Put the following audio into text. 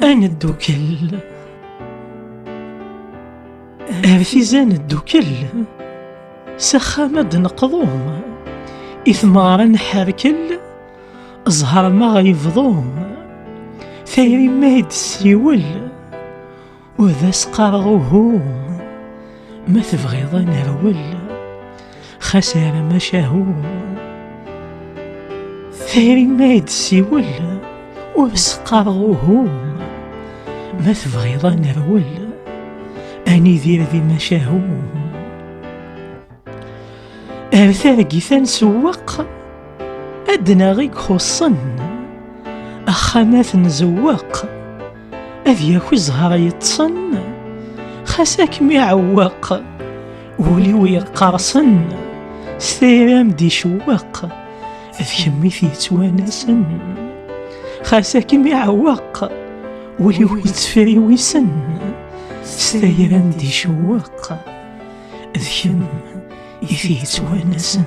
أنا الدوكل أرثيزان الدوكل سخامد نقضوم إثمارا نحركل أزهر ما يفضوم ثيري ما يدسيول وذا سقارغوهوم ما تبغيض نرول خسارة ما شاهوم ثيري ما يدسيول وسقارغوهوم ما تبغيض نرول أني ذير ذي ما شاهوم أرثاقي ثنسوق أدنى غيك خصن أخامات نزوق أذياكو زهر يتصن خاساك ميعوق وليو يقرصن ستيرام دي شوق أذيامي ثيتوانسن خاساك ميعوق وليو يتفري ويسن ستيرام دي شوق أذيام يثيتوانسن